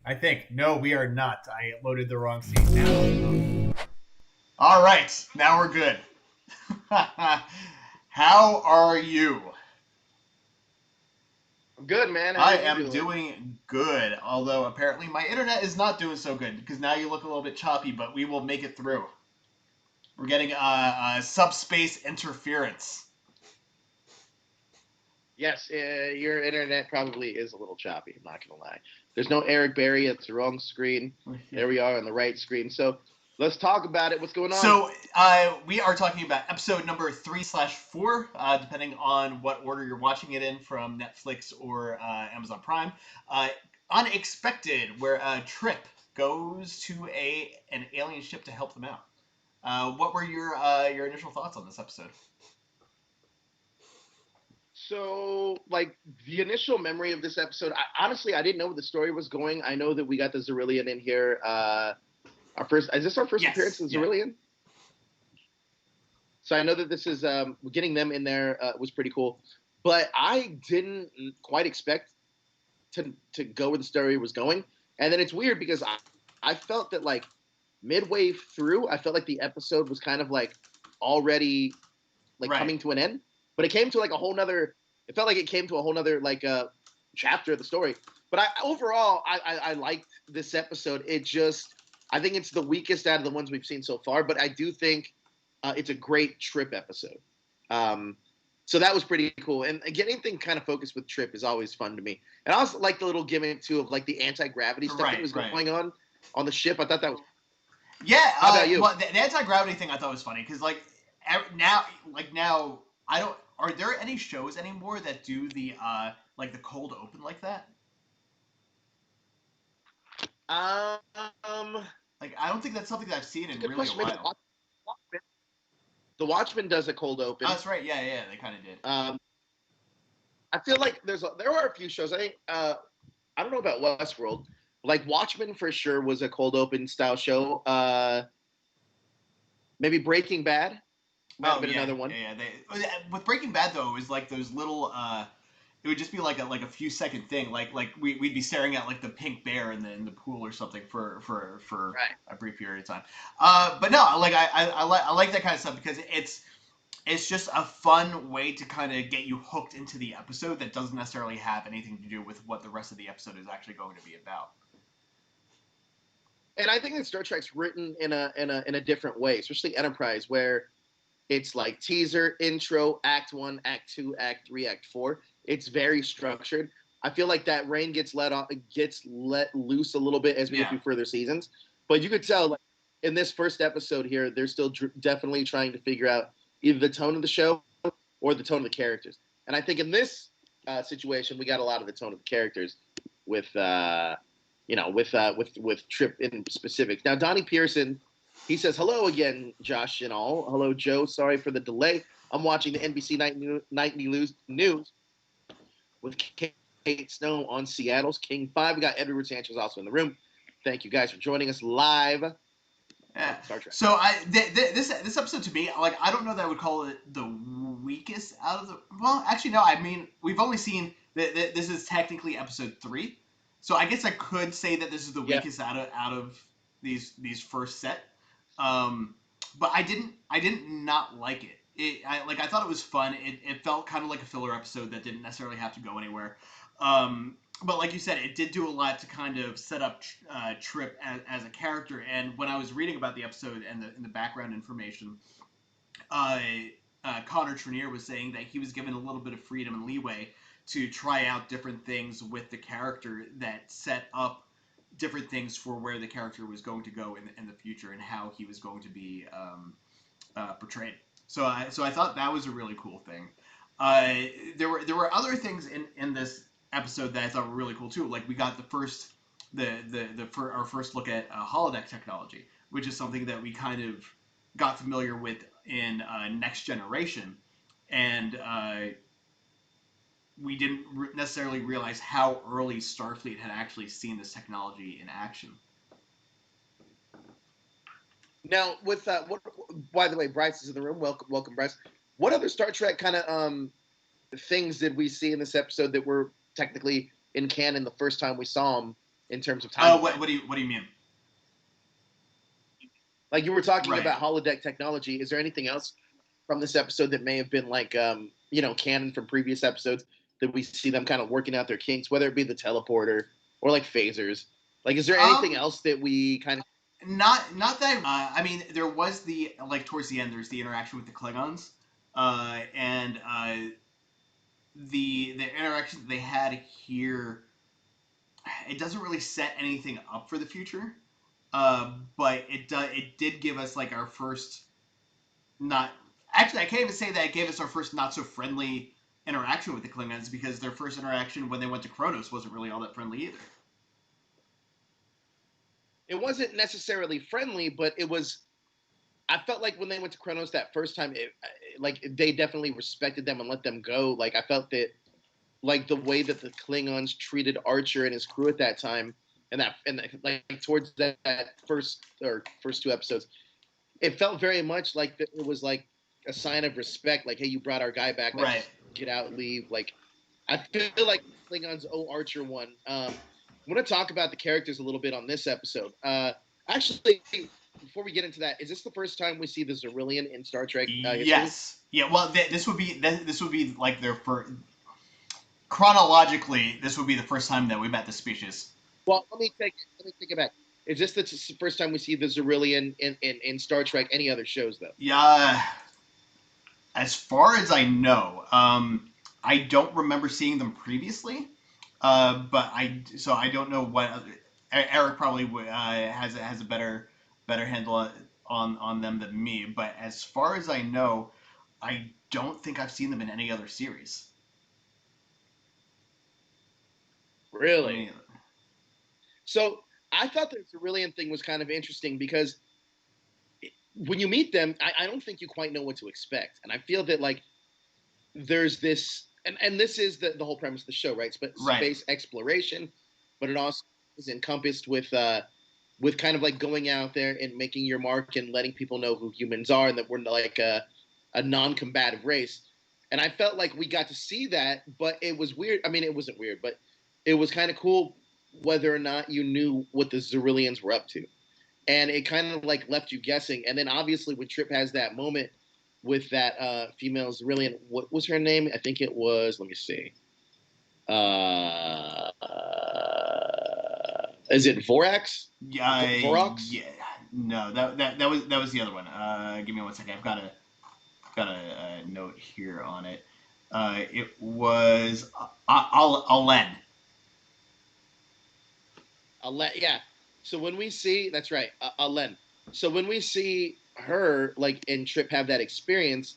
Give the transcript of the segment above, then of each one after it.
I think. No, we are not. I loaded the wrong scene now. All right, now we're good. How are you? I'm good, man. How are I you am doing? doing good, although apparently my internet is not doing so good because now you look a little bit choppy, but we will make it through. We're getting subspace interference. Yes, your internet probably is a little choppy. I'm not gonna lie. There's no Eric Berry. It's the wrong screen. There we are on the right screen. So let's talk about it. What's going on? So we are talking about episode number 3/4, depending on what order you're watching it in from Netflix or Amazon Prime. Uh, Unexpected, where Trip goes to a an alien ship to help them out. What were your initial thoughts on this episode? So, like the initial memory of this episode, honestly, I didn't know where the story was going. I know that we got the Zerillion in here. Our first is this our first appearance Yes. of the Yeah. Zerillion? So I know that this is getting them in there was pretty cool, but I didn't quite expect to go where the story was going. And then it's weird because I felt that like midway through, I felt like the episode was kind of like already like Right. coming to an end, but it came to like a whole nother. It felt like it came to a whole nother like chapter of the story. But I liked this episode. It just I think it's the weakest out of the ones we've seen so far. But I do think it's a great Trip episode. Um, so that was pretty cool. And again, anything kind of focused with Trip is always fun to me. And I also like the little gimmick too of like the anti gravity stuff that Right. was Right. going on the ship. I thought that was. Yeah. How about you? Well, the anti gravity thing I thought was funny because now I don't. Are there any shows anymore that do the like the cold open like that? Um, Like I don't think that's something that I've seen it's a in good really a question. Maybe while. the Watchmen does a cold Oh, open. that's right. Yeah, yeah, they kind of did. Um, I feel like there are a few shows. I think I don't know about Westworld. Like Watchmen for sure was a cold open style show. Maybe Breaking Bad might have Oh been yeah, another yeah, one. yeah. With Breaking Bad though, it was like those little. It would just be like a few second thing. Like we'd be staring at like the pink bear in the pool or something for Right. a brief period of time. But no, like I like that kind of stuff because it's just a fun way to kind of get you hooked into the episode that doesn't necessarily have anything to do with what the rest of the episode is actually going to be about. And I think that Star Trek's written in a different way, especially Enterprise, where it's like teaser, intro, act one, act two, act three, act four. It's very structured. I feel like that rain gets let loose a little bit as we get Yeah. through further seasons. But you could tell, like in this first episode here, they're still definitely trying to figure out either the tone of the show or the tone of the characters. And I think in this situation, we got a lot of the tone of the characters with with Trip in specific. Now Donnie Pearson, he says hello again, Josh and all. Hello, Joe. Sorry for the delay. I'm watching the NBC nightly news with Kate Snow on Seattle's King 5. We got Edward Sanchez also in the room. Thank you guys for joining us live Yeah. on Star Trek. So this episode to me, like I don't know that I would call it the weakest out of the. Well, actually no. I mean we've only seen that this is technically episode 3, so I guess I could say that this is the Yeah. weakest out of these first set. Um, but I didn't not like it. I thought it was fun. It felt kind of like a filler episode that didn't necessarily have to go anywhere. But like you said, it did do a lot to kind of set up Trip as a character. And when I was reading about the episode and the background information, uh, Connor Trenier was saying that he was given a little bit of freedom and leeway to try out different things with the character that set up different things for where the character was going to go in the future and how he was going to be portrayed. So I thought that was a really cool thing. There were other things in this episode that I thought were really cool too. Like we got our first look at holodeck technology, which is something that we kind of got familiar with in Next Generation, and we didn't necessarily realize how early Starfleet had actually seen this technology in action. Now, with what? By the way, Bryce is in the room. Welcome, Bryce. What other Star Trek kind of things did we see in this episode that were technically in canon the first time we saw them in terms of time. What do you mean? Like you were talking Right. about holodeck technology. Is there anything else from this episode that may have been like canon from previous episodes that we see them kind of working out their kinks, whether it be the teleporter or like phasers? Like, is there anything else that we kind of Not that. I mean, there was the like towards the end. There's the interaction with the Klingons, and the interaction that they had here. It doesn't really set anything up for the future, but it did give us like our first not actually I can't even say that it gave us our first not so friendly interaction with the Klingons because their first interaction when they went to Kronos wasn't really all that friendly either. it wasn't necessarily friendly, but it was. I felt like when they went to Kronos that first time, like they definitely respected them and let them go. Like I felt that, like the way that the Klingons treated Archer and his crew at that time, and like towards that first two episodes, it felt very much like it was like a sign of respect. Like, hey, you brought our guy back. Let's Right. get out, leave. Like, I feel like Klingons owe Archer one. I want to talk about the characters a little bit on this episode. Actually, before we get into that, is this the first time we see the Zerillion in Star Trek history? Yes. Yeah. Well, this would be like their first. Chronologically, this would be the first time that we met the species. Well, let me take it back. Is this the first time we see the Zerillion in Star Trek? Any other shows though? Yeah. As far as I know, I don't remember seeing them previously. But I don't know what Eric probably has a better handle on them than me. But as far as I know, I don't think I've seen them in any other series. Really? I mean, So I thought the Cerulean thing was kind of interesting because when you meet them, I don't think you quite know what to expect. And I feel that like there's this, and this is the whole premise of the show, right? right. Space exploration, but it also is encompassed with kind of like going out there and making your mark and letting people know who humans are and that we're like a non-combative race. And I felt like we got to see that, but it was weird. I mean, it wasn't weird, but it was kind of cool whether or not you knew what the Zerillians were up to. And it kind of like left you guessing. And then obviously when Trip has that moment with that female Zerillian, what was her name? I think it was, let me see. Is it Vorax? Vorax? Yeah. No, that was the other one. Give me one second. I've got a note here on it. It was Alen. Yeah. So when we see, that's right, Alen. So when we see her like and Trip have that experience,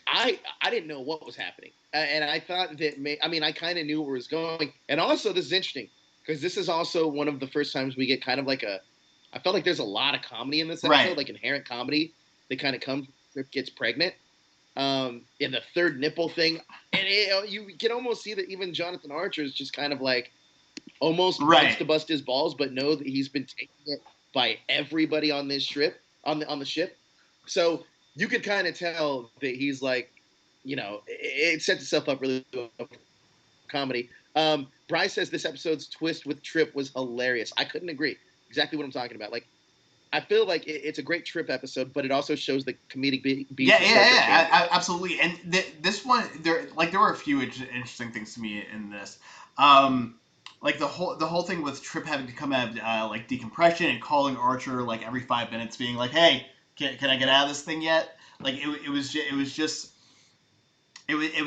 I didn't know what was happening, and I thought that I kind of knew where it was going. And also, this is interesting because this is also one of the first times we get kind of like I felt like there's a lot of comedy in this episode, right. like inherent comedy that kind of comes. Trip gets pregnant. In the third nipple thing, and you can almost see that even Jonathan Archer is just kind of like almost wants to bust his balls, but know that he's been taking it by everybody on this trip on the ship. So you could kind of tell that he's like, it sets itself up really well for comedy. Bryce says this episode's twist with Trip was hilarious. I couldn't agree. Exactly what I'm talking about. Like, I feel like it's a great Trip episode, but it also shows the comedic beats. Yeah, absolutely. And this one, there were a few interesting things to me in this. Like the whole thing with Trip having to come out of like decompression and calling Archer like every 5 minutes, being like, "Hey, can I get out of this thing yet?" Like it was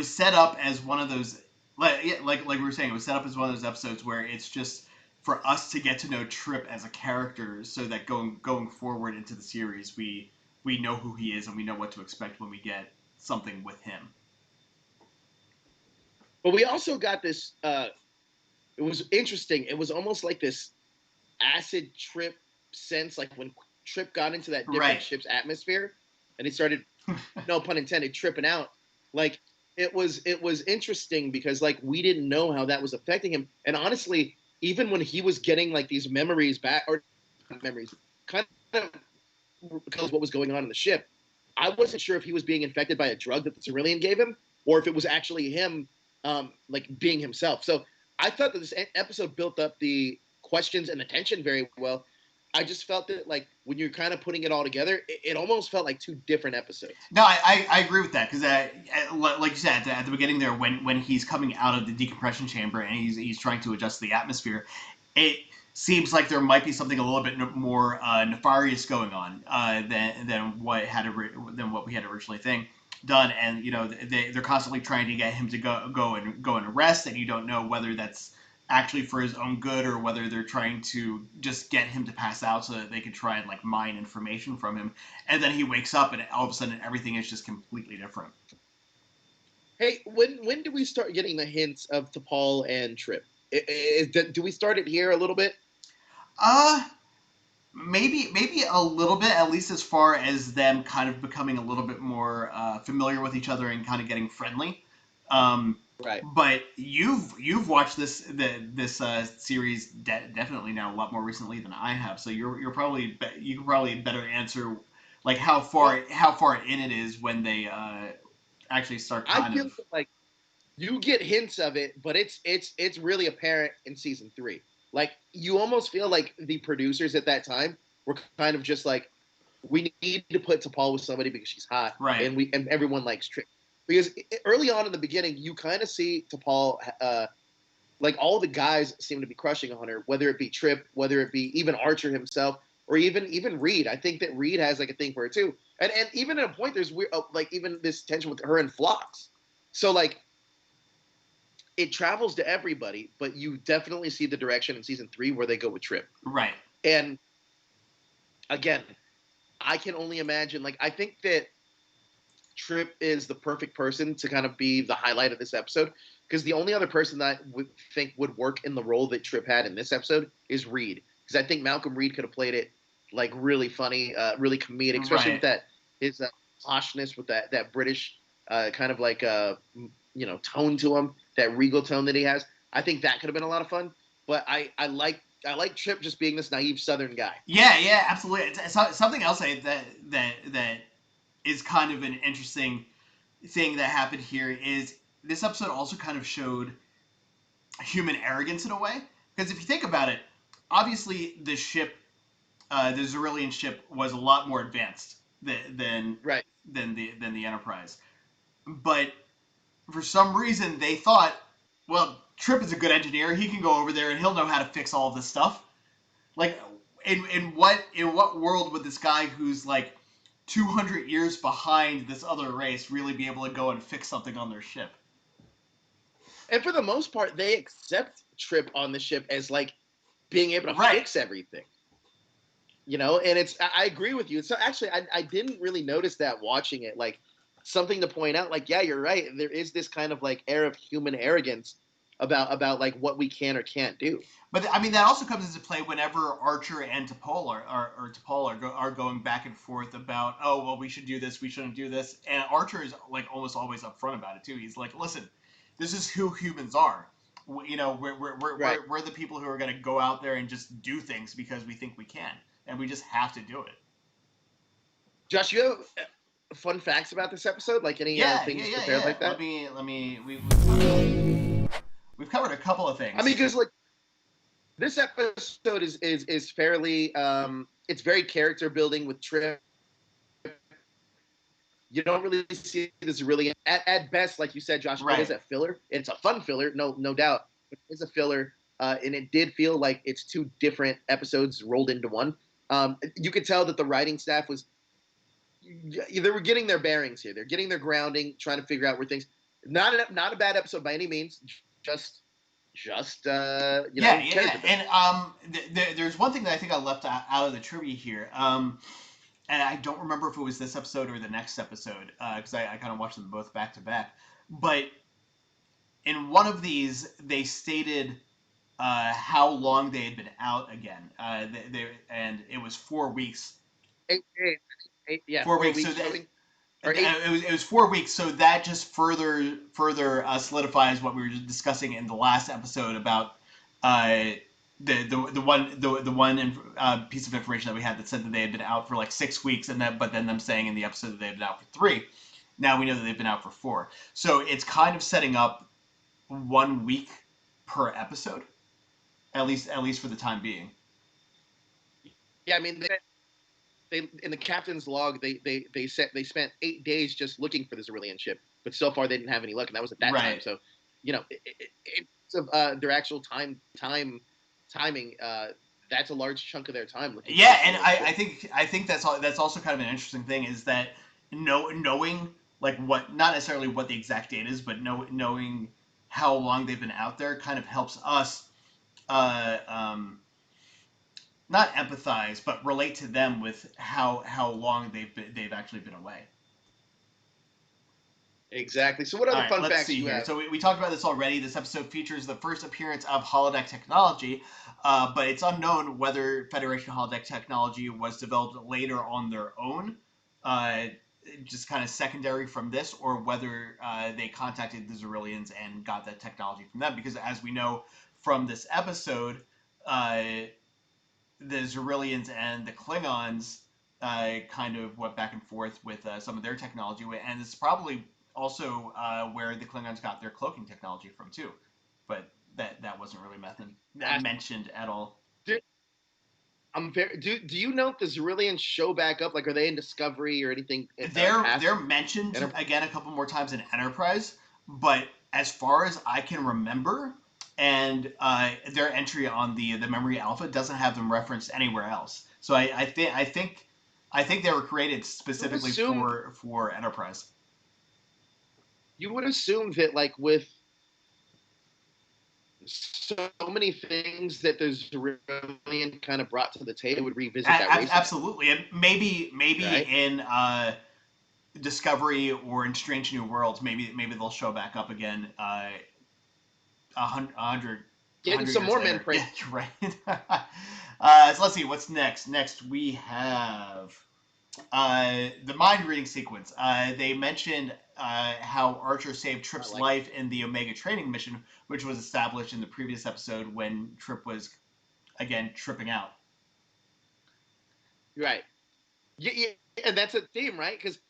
set up as one of those like we were saying, it was set up as one of those episodes where it's just for us to get to know Trip as a character, so that going forward into the series, we know who he is and we know what to expect when we get something with him. But we also got this. It was interesting. It was almost like this acid trip sense, like when Trip got into that different ship's atmosphere, and he started, no pun intended, tripping out. Like it was interesting because like we didn't know how that was affecting him, and honestly, even when he was getting like these memories back or memories, kind of because what was going on in the ship, I wasn't sure if he was being infected by a drug that the Cerulean gave him, or if it was actually him, like being himself. So I thought that this episode built up the questions and the tension very well. I just felt that like when you're kind of putting it all together, it almost felt like two different episodes. No, I agree with that because like you said at the beginning there, when he's coming out of the decompression chamber and he's trying to adjust the atmosphere, it seems like there might be something a little bit more nefarious going on than what we had originally done, and they're constantly trying to get him to go and rest, and you don't know whether that's actually for his own good or whether they're trying to just get him to pass out so that they can try and like mine information from him, and then he wakes up and all of a sudden everything is just completely different. Hey, when do we start getting the hints of T'Pol and Trip? Do we start it here a little bit? Maybe a little bit, at least as far as them kind of becoming a little bit more familiar with each other and kind of getting friendly. Right. But you've watched this series definitely now a lot more recently than I have, so you can probably better answer like how far in it is when they actually start I feel like you get hints of it, but it's really apparent in season 3. Like you almost feel like the producers at that time were kind of just like, we need to put T'Pol with somebody because she's hot, right, and everyone likes Trip. Because early on in the beginning, you kind of see T'Pol, like all the guys seem to be crushing on her, whether it be Trip, whether it be even Archer himself, or even Reed. I think that Reed has like a thing for her too, and even at a point there's weird, like even this tension with her and Phlox. So like it travels to everybody, but you definitely see the direction in season 3 where they go with Trip. Right. And again, I can only imagine. Like I think that Trip is the perfect person to kind of be the highlight of this episode, because the only other person that I would think would work in the role that Trip had in this episode is Reed, because I think Malcolm Reed could have played it like really funny, really comedic, especially with that his poshness, with that British kind of like tone to him, that regal tone that he has. I think that could have been a lot of fun. But I like Trip just being this naive Southern guy. Yeah, absolutely. It's something else that is kind of an interesting thing that happened here is this episode also kind of showed human arrogance in a way. Because if you think about it, obviously the ship, the Xyrillian ship, was a lot more advanced than the Enterprise. But for some reason, they thought, well, Trip is a good engineer. He can go over there and he'll know how to fix all of this stuff. Like, in what world would this guy who's like 200 years behind this other race really be able to go and fix something on their ship? And for the most part, they accept Trip on the ship as like being able to fix everything. And I agree with you. So actually, I didn't really notice that watching it. Like something to point out, like, yeah, you're right. There is this kind of like air of human arrogance about like what we can or can't do. But I mean, that also comes into play whenever Archer and T'Pol are going back and forth about, oh, well, we should do this, we shouldn't do this, and Archer is like almost always upfront about it too. He's like, listen, this is who humans are. We're the people who are going to go out there and just do things because we think we can, and we just have to do it. Josh, you have fun facts about this episode? Like any things prepared like that? We've covered a couple of things. I mean, because like this episode is fairly it's very character building with Trip. You don't really see this really at best, like you said, Josh. It is a filler. It's a fun filler, no doubt. It is a filler, and it did feel like it's two different episodes rolled into one. You could tell that the writing staff was they were getting their bearings here. They're getting their grounding, trying to figure out where things. Not a bad episode by any means. Just And there's one thing that I think I left out of the trivia here, and I don't remember if it was this episode or the next episode, because I kind of watched them both back to back. But in one of these, they stated how long they had been out again. And it was 4 weeks. 4 weeks. It was 4 weeks, so that just further solidifies what we were discussing in the last episode about the one piece of information that we had that said that they had been out for like 6 weeks, but then them saying in the episode that they had been out for 3. Now we know that they've been out for 4. So it's kind of setting up 1 week per episode, at least for the time being. Yeah, I mean, they in the captain's log, they spent 8 days just looking for this Aurelian ship, but so far they didn't have any luck, and that was at that time. Right. So, in terms of their actual timing, that's a large chunk of their time looking for Yeah, this and Aurelian ship. I think that's also kind of an interesting thing is that knowing like what, not necessarily what the exact date is, but knowing how long they've been out there kind of helps us uh, um, not empathize, but relate to them with how long they've actually been away. Exactly. So, what All other right, fun let's facts see you here. have? So we talked about this already. This episode features the first appearance of holodeck technology, but it's unknown whether Federation holodeck technology was developed later on their own, uh, just kind of secondary from this, or whether they contacted the Zerillians and got that technology from them. Because as we know from this episode, uh, the Zerillians and the Klingons kind of went back and forth with some of their technology, and it's probably also where the Klingons got their cloaking technology from too. But that wasn't really mentioned at all. I'm very. Do you know if the Zerillians show back up? Like, are they in Discovery or anything past? They're mentioned again a couple more times in Enterprise, but as far as I can remember, and their entry on the Memory Alpha doesn't have them referenced anywhere else. So I think they were created specifically for Enterprise. You would assume that, like, with so many things that the Zerillian kind of brought to the table, would revisit that race again. Absolutely, and maybe Right? in Discovery or in Strange New Worlds, maybe they'll show back up again. 100 Getting some years more men later. praise. Yeah, you're right. So let's see what's next. Next we have the mind reading sequence. They mentioned how Archer saved Trip's life in the Omega training mission, which was established in the previous episode when Trip was again tripping out. Right. Yeah, and that's a theme, right? Because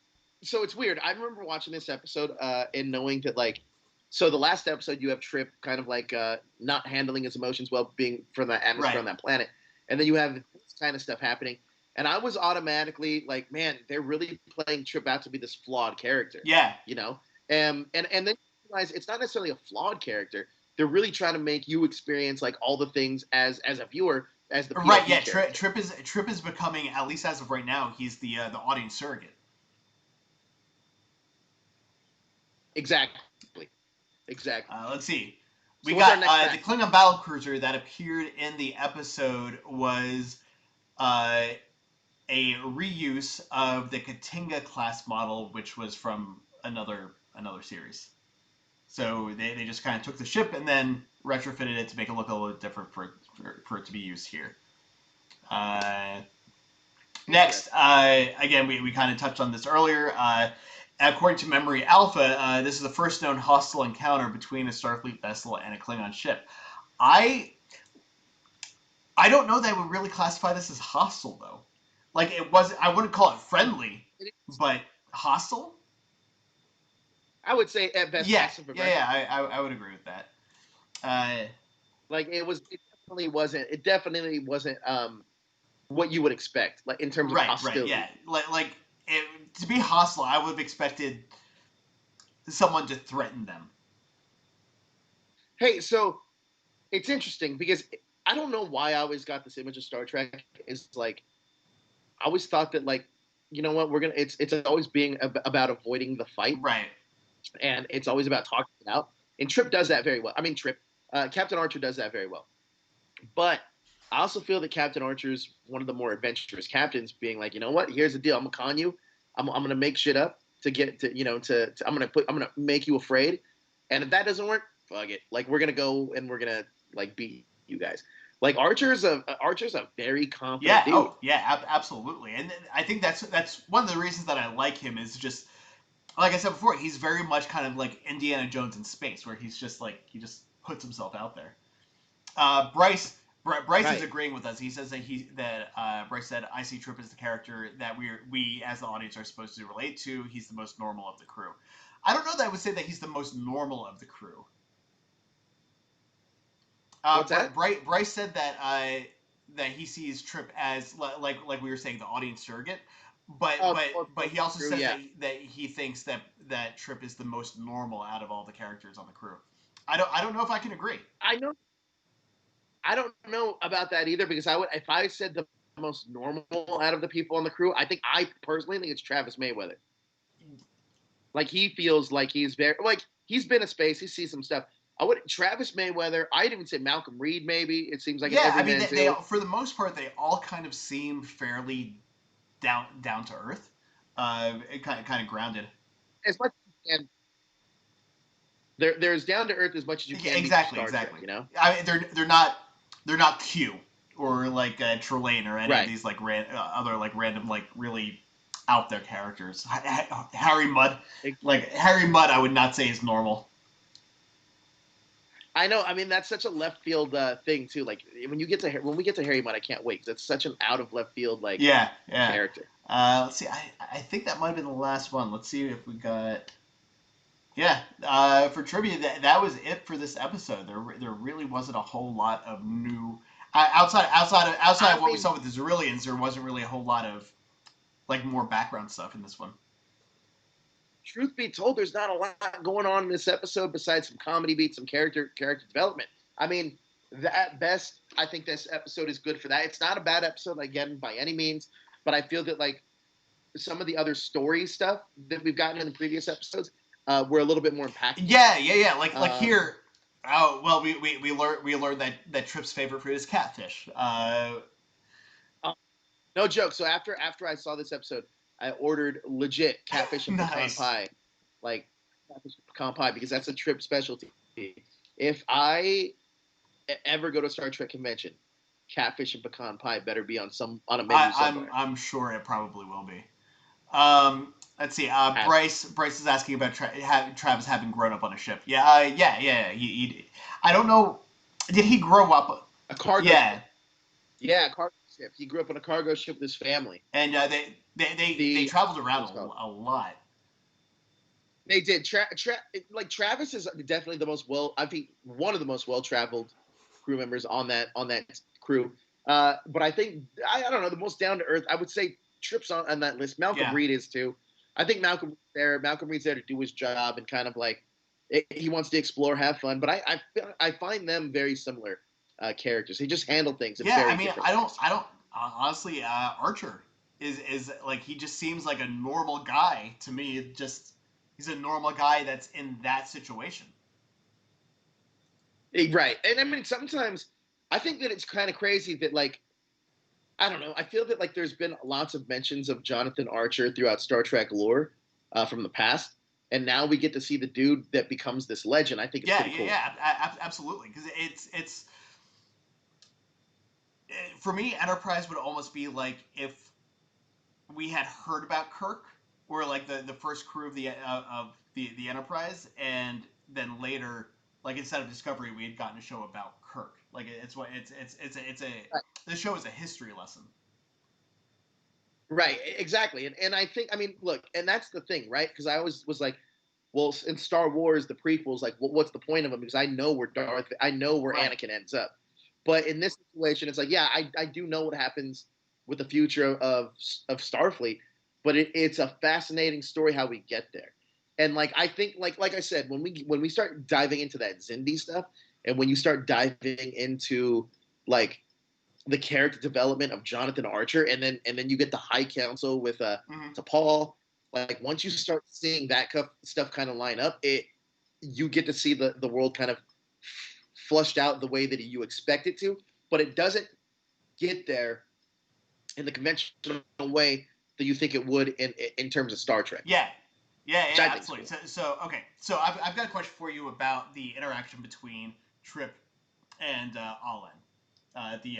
so it's weird. I remember watching this episode and knowing that, like, so the last episode you have Trip kind of like not handling his emotions well, being from that atmosphere on that planet, and then you have this kind of stuff happening. And I was automatically like, man, they're really playing Trip out to be this flawed character. Yeah. And then you realize it's not necessarily a flawed character. They're really trying to make you experience like all the things as a viewer, as the POV right. Yeah. Trip is becoming, at least as of right now, he's the audience surrogate. Exactly. Let's see. So We got the Klingon battlecruiser that appeared in the episode was a reuse of the Katinga class model, which was from another series. So they just kind of took the ship and then retrofitted it to make it look a little bit different for it to be used here. Next, again, we kind of touched on this earlier. According to Memory Alpha, this is the first known hostile encounter between a Starfleet vessel and a Klingon ship. I don't know that I would really classify this as hostile though. Like it was, I wouldn't call it friendly, but hostile. I would say at best passive aggressive. Yeah, I would agree with that. Like it definitely wasn't what you would expect, like in terms of hostility. Right, yeah. To be hostile, I would have expected someone to threaten them. Hey, so it's interesting because I don't know why I always got this image of Star Trek is like I always thought that, like, you know what, it's always being about avoiding the fight, right? And it's always about talking it out. And Trip does that very well. I mean, Captain Archer does that very well. But I also feel that Captain Archer's one of the more adventurous captains, being like, you know what, here's the deal. I'm gonna con you. I'm gonna make shit up to get to, I'm gonna make you afraid. And if that doesn't work, fuck it. Like we're gonna go and we're gonna like beat you guys. Like Archer's a very confident dude. Oh yeah, absolutely. And I think that's one of the reasons that I like him is just like I said before, he's very much kind of like Indiana Jones in space, where he's just like he just puts himself out there. Bryce is agreeing with us. He says that Bryce said, "I see Trip as the character that we as the audience are supposed to relate to. He's the most normal of the crew." I don't know that I would say that he's the most normal of the crew. What's that? Bryce said that he sees Trip as like we were saying, the audience surrogate, Oh, both, but both he also true. says Yeah, that he thinks that Trip is the most normal out of all the characters on the crew. I don't know if I can agree. I know. I don't know about that either because I would if I said the most normal out of the people on the crew, I personally think it's Travis Mayweather. Like he feels like he's very like he's been in space, he sees some stuff. I would Travis Mayweather. I'd even say Malcolm Reed. Maybe it seems like an Yeah, I mean everyman they too. for the most part they all kind of seem fairly down to earth, kind of grounded. As much as you can, they're as down to earth as much as you Yeah, can be for exactly, Star Trek. exactly. You know, I mean they're not Q or like Trelane or any of right? these like other like random like really out there characters. Harry Mudd, like Harry Mudd, I would not say is normal. I know. I mean, that's such a left field thing too. Like when we get to Harry Mudd, I can't wait because it's such an out of left field like Yeah, yeah. character. Let's see. I think that might have been the last one. Let's see if we got. Yeah, for trivia, that was it for this episode. There really wasn't a whole lot of new outside of I what we mean, saw with the Zerillians. There wasn't really a whole lot of like more background stuff in this one. truth be told, there's not a lot going on in this episode besides some comedy beats, some character development. I mean, at best, I think this episode is good for that. It's not a bad episode again by any means, but I feel that like some of the other story stuff that we've gotten in the previous episodes were a little bit more impactful. Yeah. Like Um, here. Oh well, we learned that Trip's favorite fruit is catfish. uh, no joke. So after I saw this episode, I ordered legit catfish and pecan Nice. pie, like catfish and pecan pie because that's a Trip specialty. If I ever go to a Star Trek convention, catfish and pecan pie better be on a menu somewhere. I'm sure it probably will be. Let's see. Has Bryce is asking about Travis having grown up on a ship. Yeah, yeah. I don't know. Did he grow up? a cargo Yeah, ship. Yeah, a cargo ship. He grew up on a cargo ship with his family. and they The traveled what around was it called? a lot. They did. Like Travis is definitely the most well. I think one of the most well traveled crew members on that crew. But I think I don't know the most down to earth. I would say Trips on that list. Malcolm Yeah, Reed is too. I think Malcolm Reed's there to do his job and kind of like he wants to explore, have fun. But I find them very similar characters. They just handle things in yeah. I very mean, different ways. I don't honestly. Archer is like he just seems like a normal guy to me. Just he's a normal guy that's in that situation. Right. And I mean, sometimes I think that it's kind of crazy that, like, I don't know. I feel that, like, there's been lots of mentions of Jonathan Archer throughout Star Trek lore from the past. And now we get to see the dude that becomes this legend. I think it's pretty cool. Absolutely. Because it's for me, Enterprise would almost be like if we had heard about Kirk, or like the first crew of the Enterprise, and then later, like instead of Discovery, we had gotten a show about Kirk. Like it's what it's a Right. this show is a history lesson. Right. Exactly. And I think, I mean, look, and that's the thing, right? Because I always was like, well, in Star Wars, the prequels, like, what's the point of them? Because I know where Right. Anakin ends up. But in this situation, it's like, yeah, I do know what happens with the future of Starfleet, but it's a fascinating story how we get there. And like I think, like I said, when we start diving into that Zindi stuff, and when you start diving into like the character development of Jonathan Archer, and then you get the High Council with Mm-hmm. to Paul. Like once you start seeing that stuff kind of line up, you get to see the world kind of flushed out the way that you expect it to, but it doesn't get there in the conventional way that you think it would in terms of Star Trek, Yeah. which I think is Absolutely. cool. So okay. So I've got a question for you about the interaction between Trip and Allen, the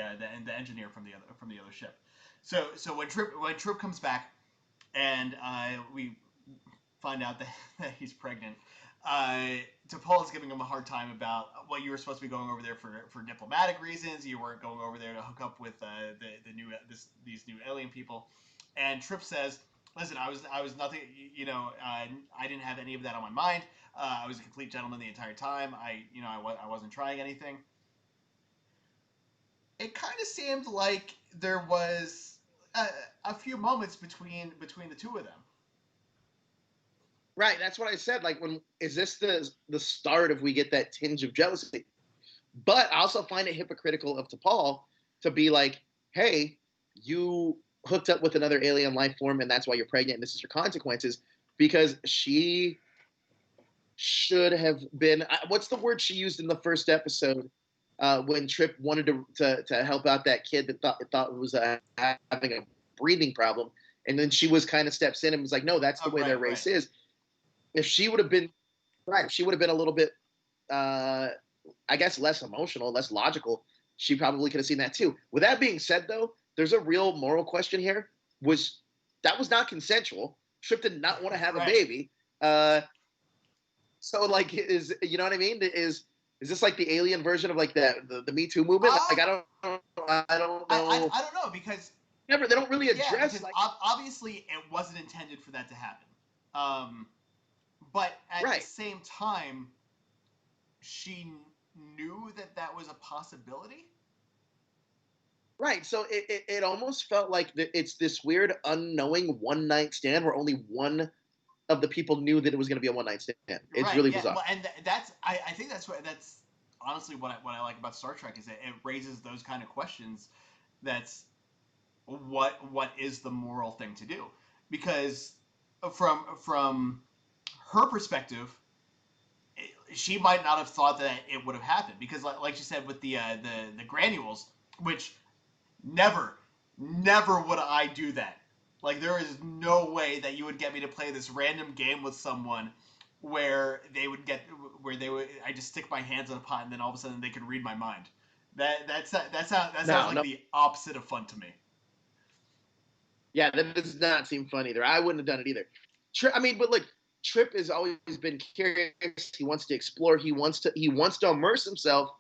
engineer from the other ship. So when Trip comes back and we find out that, that he's pregnant, T'Pol is giving him a hard time about well, you were supposed to be going over there for diplomatic reasons. You weren't going over there to hook up with the new these new alien people. And Trip says, "Listen, I was nothing. You know, I didn't have any of that on my mind. I was a complete gentleman the entire time. I wasn't trying anything." it kind of seemed like there was a few moments between the two of them. Right, that's what I said. Like, when is this the start of we get that tinge of jealousy? But I also find it hypocritical of T'Pol to be like, "Hey, you hooked up with another alien life form, and that's why you're pregnant, and this is your consequences." Because she should have been. What's the word she used in the first episode when Trip wanted to help out that kid that thought was having a breathing problem, and then she was kind of steps in and was like, "No, that's the way their race is." If she would have been right, if she would have been a little bit, I guess, less emotional, less logical, she probably could have seen that too. With that being said, though, there's a real moral question here. That was not consensual? Trip did not want to have a baby. So, like, you know what I mean? Is this like the alien version of like the Me Too movement? Like, I don't know. I don't know because they don't really address. Because obviously it wasn't intended for that to happen. But at the same time, she knew that that was a possibility. Right. So it almost felt like it's this weird unknowing one night stand where only one of the people knew that it was going to be a one night stand. It's really bizarre. Well, and I think that's honestly what I like about Star Trek is that it raises those kind of questions. That's what is the moral thing to do? Because from her perspective, she might not have thought that it would have happened because, like you said, with the granules, which never would I do that. Like, there is no way that you would get me to play this random game with someone where I just stick my hands in a pot and then all of a sudden they can read my mind. That sounds like the opposite of fun to me. Yeah, that does not seem fun either. I wouldn't have done it either. I mean, but look, Trip has always been curious. He wants to explore. He wants to immerse himself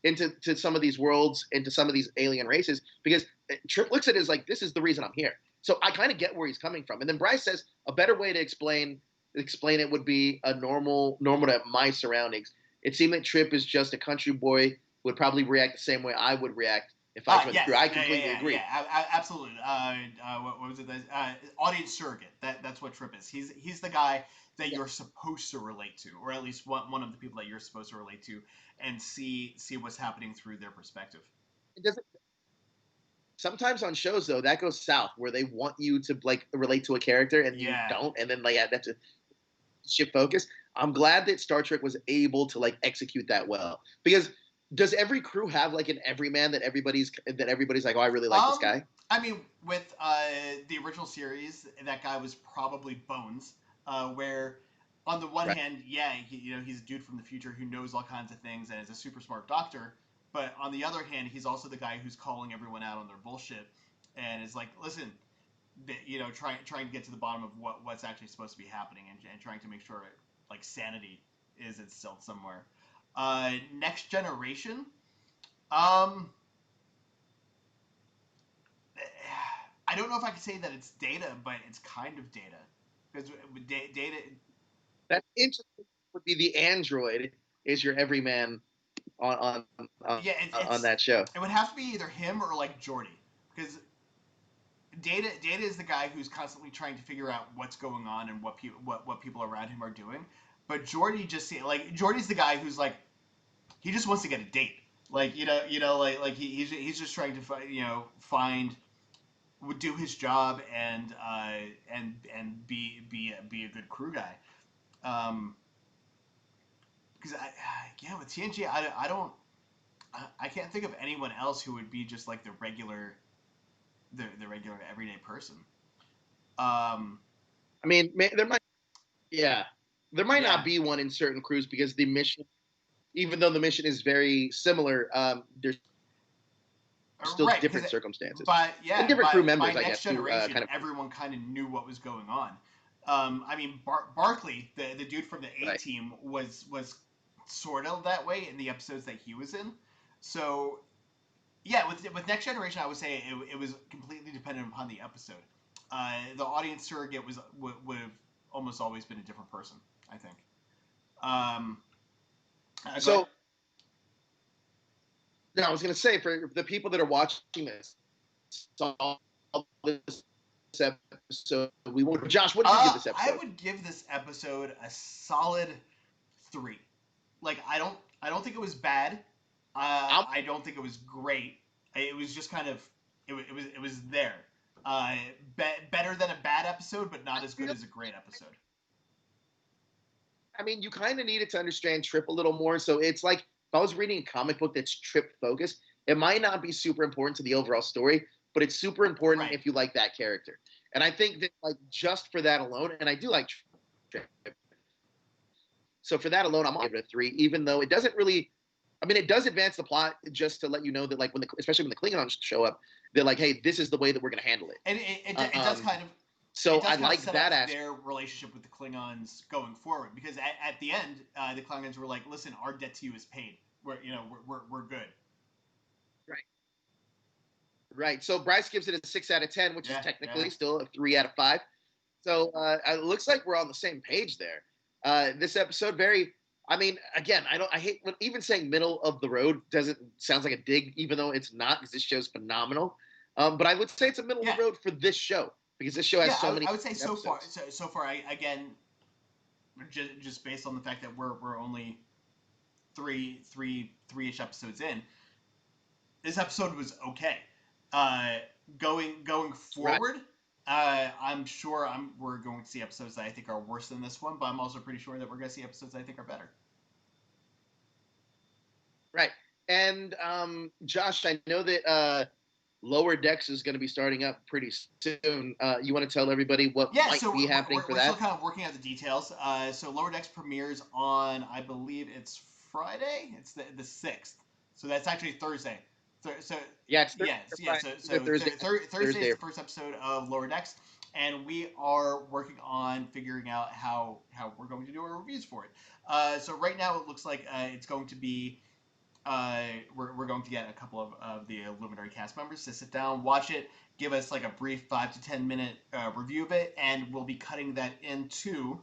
into some of these worlds, into some of these alien races, because Trip looks at it as like, this is the reason I'm here. So I kind of get where he's coming from. And then Bryce says a better way to explain it would be a normal to my surroundings. It seemed that Trip is just a country boy who would probably react the same way I would react if I joined the crew. I completely agree. Yeah, absolutely. What was it? Audience surrogate. That's what Trip is. He's the guy that you're supposed to relate to, or at least one of the people that you're supposed to relate to, and see what's happening through their perspective. Sometimes on shows though that goes south where they want you to like relate to a character and you don't, and then like have to shift focus. I'm glad that Star Trek was able to like execute that well, because does every crew have like an everyman that everybody's like, oh, I really like this guy? I mean, with the original series, that guy was probably Bones, where on the one hand, he's a dude from the future who knows all kinds of things and is a super smart doctor. But on the other hand, he's also the guy who's calling everyone out on their bullshit and is like, listen, trying to get to the bottom of what's actually supposed to be happening and trying to make sure like sanity is instilled somewhere. Next Generation. I don't know if I could say that it's Data, but it's kind of Data because Data. That's interesting. Would be the android is your everyman on that show. It would have to be either him or like Geordi, because Data is the guy who's constantly trying to figure out what's going on and what people around him are doing. But Geordi's the guy who's like, he just wants to get a date. Like he's just trying to find, would do his job and be a good crew guy. Because with TNG, I can't think of anyone else who would be just like the regular everyday person. I mean, there might not be one in certain crews because the mission, even though the mission is very similar, there's still different circumstances. But and different crew members, by Next Generation, everyone kind of knew what was going on. I mean, Barclay, the dude from the A team, was sort of that way in the episodes that he was in. So, yeah, with Next Generation, I would say it was completely dependent upon the episode. The audience surrogate would have almost always been a different person, I think. No, I was gonna say for the people that are watching this, saw this episode, we want Josh. What did you give this I episode? would give this episode a solid 3. Like I don't think it was bad. I'm, I don't think it was great. It was just kind of it was there. Better than a bad episode, but not as good as a great episode. I mean, you kind of needed to understand Trip a little more. So it's like if I was reading a comic book that's Trip focused, it might not be super important to the overall story, but it's super important Right. if you like that character. And I think that like just for that alone, and I do like Trip. So for that alone, I'm gonna give it a 3, even though it doesn't really. I mean, it does advance the plot just to let you know that like especially when the Klingons show up, they're like, hey, this is the way that we're gonna handle it. And it does kind of So it does I kind of like set that up aspect. their relationship with the Klingons going forward, because at the end, the Klingons were like, "Listen, our debt to you is paid. We're good." Right. Right. So Bryce gives it a 6 out of 10, which is technically still a 3 out of 5. So it looks like we're on the same page there. This episode, very. I mean, again, I hate when even saying middle of the road doesn't sounds like a dig, even though it's not, because this show's phenomenal. But I would say it's a middle of the road for this show, because this show has so many. I would say episodes. so far. Again, just based on the fact that we're only three-ish episodes in, this episode was okay. Going forward, I'm sure we're going to see episodes that I think are worse than this one, but I'm also pretty sure that we're going to see episodes that I think are better. Right. And Josh, I know that Lower Decks is going to be starting up pretty soon. You want to tell everybody what might be happening for that? We're still kind of working out the details. So Lower Decks premieres on, I believe it's Friday. It's the 6th. So that's actually Thursday. So yeah, it's Thursday. Thursday is the first episode of Lower Decks, and we are working on figuring out how we're going to do our reviews for it. So right now it looks like it's going to be we're going to get a couple of the Illuminerdi cast members to sit down, watch it, give us like a brief 5 to 10 minute review of it, and we'll be cutting that into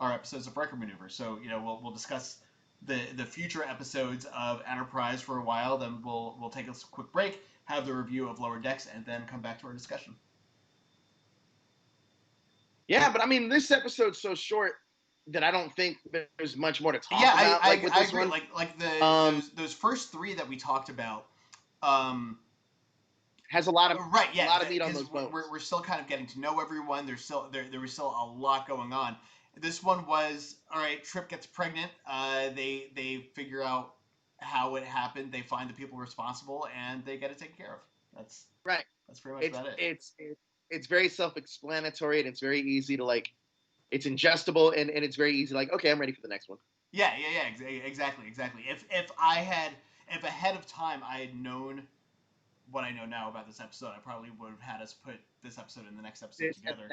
our episodes of Riker Maneuver. So we'll discuss the future episodes of Enterprise for a while, then we'll take a quick break, have the review of Lower Decks, and then come back to our discussion. Yeah, but I mean, this episode's so short that I don't think there's much more to talk about. I agree. One. Those first 3 that we talked about has a lot of a lot of meat on those bones. We're still kind of getting to know everyone. There was still a lot going on. This one was all right. Trip gets pregnant. They figure out how it happened. They find the people responsible, and they get it taken care of. That's right. That's pretty much about it. It's very self-explanatory, and it's very easy to like. It's ingestible, and it's very easy. Like, okay, I'm ready for the next one. Yeah, exactly. If ahead of time I had known what I know now about this episode, I probably would have had us put this episode and the next episode together.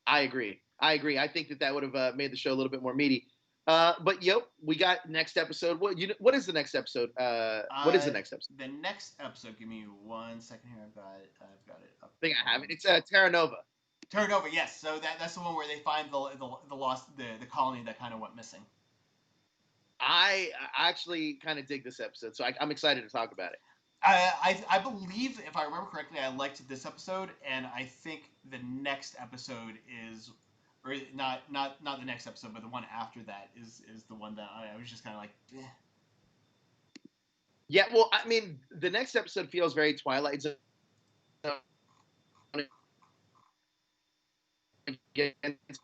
I agree. I think that would have made the show a little bit more meaty. But we got next episode. What is the next episode? What is the next episode? The next episode. Give me 1 second here. I've got it up. I think I have it. It's Terra Nova. Terra Nova, yes. So that's the one where they find the lost the colony that kind of went missing. I actually kind of dig this episode, so I'm excited to talk about it. I believe, if I remember correctly, I liked this episode, and I think the next episode is, or not the next episode, but the one after that is the one that I was just kind of like, eh. Yeah, well, I mean, the next episode feels very Twilight Zone. So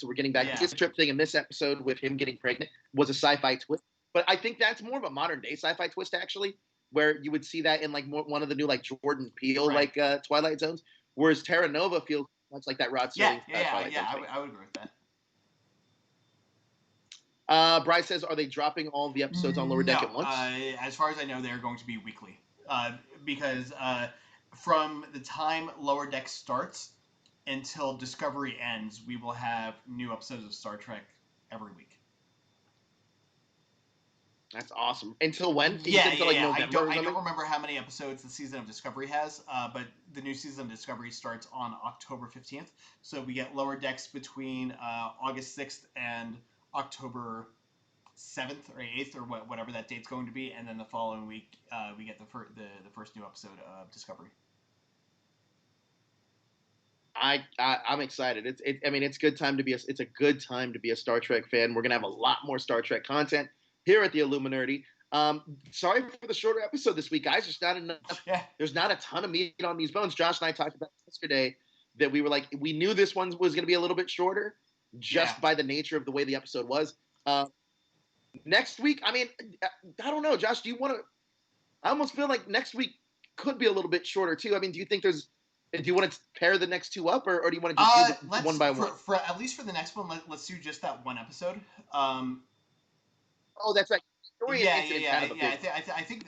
we're getting back to this Trip thing in this episode with him getting pregnant was a sci-fi twist, but I think that's more of a modern day sci-fi twist actually, where you would see that in like one of the new like Jordan Peele like Twilight Zones, whereas Terra Nova feels much like that Rod Serling. I would agree with that. Bryce says, are they dropping all the episodes on Lower Deck at once? As far as I know, they're going to be weekly, because from the time Lower Deck starts until Discovery ends, we will have new episodes of Star Trek every week. That's awesome. Until when? November I don't remember how many episodes the season of Discovery has, but the new season of Discovery starts on October 15th. So we get Lower Decks between August 6th and October 7th or 8th or whatever that date's going to be, and then the following week we get the first new episode of Discovery. I'm excited. I mean, it's good time to be it's a good time to be a Star Trek fan. We're gonna have a lot more Star Trek content here at the Illuminerdi. Sorry for the shorter episode this week, guys. There's not enough. Yeah. There's not a ton of meat on these bones. Josh and I talked about yesterday that we were like, we knew this one was going to be a little bit shorter, just by the nature of the way the episode was. Next week, I mean, I don't know, Josh. Do you want to? I almost feel like next week could be a little bit shorter too. I mean, do you think there's? Do you want to pair the next two up, or do you want to just do one by one? For at least for the next one, let's do just that one episode. Oh, that's right. Yeah. I think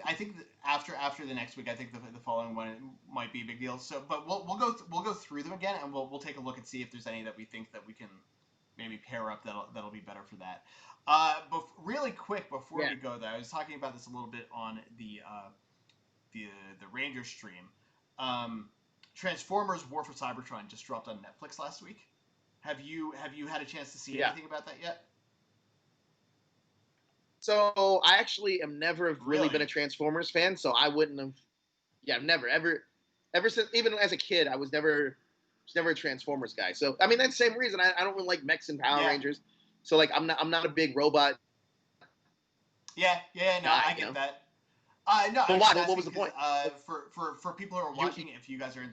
after the next week, I think the following one might be a big deal. So, but we'll go through them again, and we'll take a look and see if there's any that we think that we can maybe pair up that'll be better for that. But really quick before we go there, I was talking about this a little bit on the Ranger stream. Transformers: War for Cybertron just dropped on Netflix last week. Have you had a chance to see anything about that yet? So I actually am never really been a Transformers fan, so I wouldn't have. Yeah, never ever since, even as a kid, I was never a Transformers guy. So I mean, that's the same reason I don't really like mechs and Power Rangers. So like I'm not a big robot. Yeah, no, I get that. No, but why? What was the point? For people who are watching, if you guys are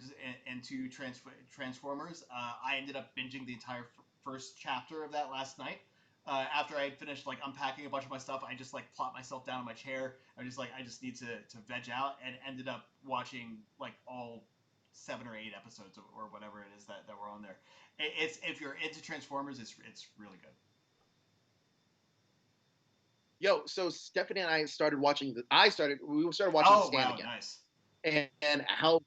into Transformers, I ended up binging the entire first chapter of that last night. After I had finished like unpacking a bunch of my stuff, I just like plopped myself down in my chair. I just need to veg out, and ended up watching like all 7 or 8 episodes or whatever it is that were on there. It's if you're into Transformers, it's really good. Yo, so Stephanie and I started watching. We started watching The Stand again. Nice. And how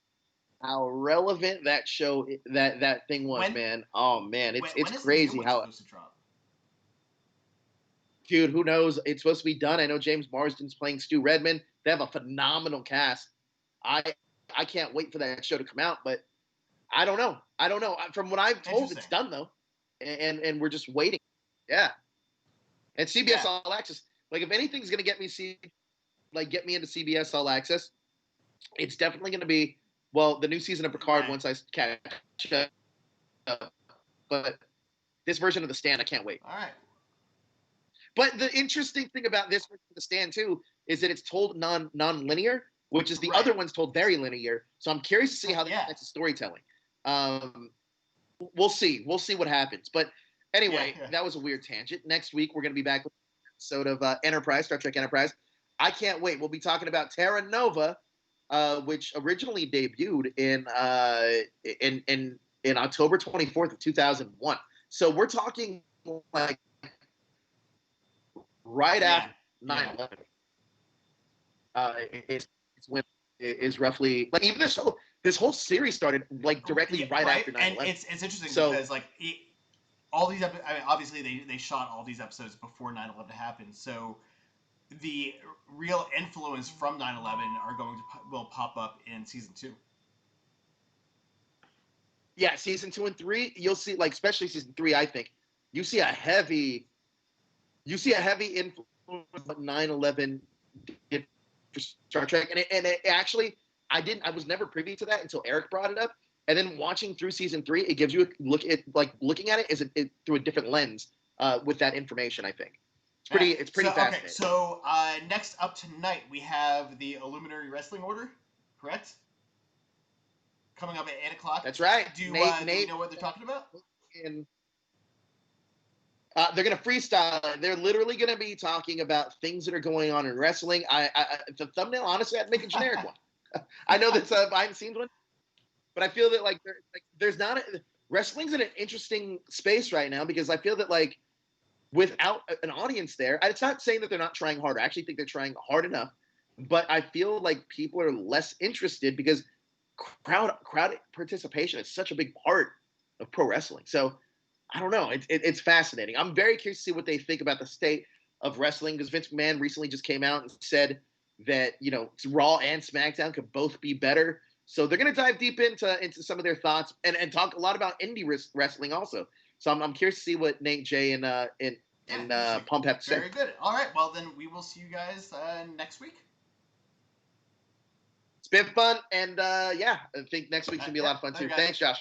relevant that show that thing was, man. Oh man, it's crazy how. Dude, who knows? It's supposed to be done. I know James Marsden's playing Stu Redman. They have a phenomenal cast. I can't wait for that show to come out, but I don't know. From what I've told, it's done though, and we're just waiting. Yeah. And CBS All Access. Like, if anything's gonna get me into CBS All Access, it's definitely gonna be the new season of Picard once I catch up. But this version of The Stand, I can't wait. All right. But the interesting thing about this version of The Stand too is that it's told non-linear, which is the other one's told very linear. So I'm curious to see how that affects the storytelling. We'll see. We'll see what happens. But anyway, that was a weird tangent. Next week we're gonna be back with an episode of Enterprise, Star Trek Enterprise. I can't wait. We'll be talking about Terra Nova, which originally debuted in October 24th of 2001. So we're talking like right after 9/11. It's when is roughly like even this whole series started like directly right after 9/11. And it's interesting because like all these obviously they shot all these episodes before 9/11 happened. So the real influence from 9/11 will pop up in season 2. Yeah, season 2 and 3, you'll see, like, especially season 3, I think you see a heavy influence of 9/11 for Star Trek, and it actually I was never privy to that until Eric brought it up, and then watching through season 3, it gives you a look at looking at it through a different lens with that information. I think it's pretty fascinating. Okay, so next up tonight we have the Illuminerdi Wrestling Order, correct? Coming up at 8 o'clock. That's right. Do you know what they're talking about? They're going to freestyle it. They're literally going to be talking about things that are going on in wrestling. The thumbnail, honestly, I'd make a generic one. I know that's a behind-the-scenes one, but I feel that there's not wrestling's in an interesting space right now because I feel that without an audience there, it's not saying that they're not trying harder. I actually think they're trying hard enough, but I feel like people are less interested because crowd participation is such a big part of pro wrestling. So I don't know. It's fascinating. I'm very curious to see what they think about the state of wrestling because Vince McMahon recently just came out and said that Raw and SmackDown could both be better. So they're going to dive deep into some of their thoughts and talk a lot about indie wrestling also. So I'm curious to see what Nate, Jay, and and Yeah, Pump have to say. very good. All right, well then we will see you guys next week. It's been fun, and yeah, I think next week's gonna be a lot of fun too. Guys. Thanks, Josh.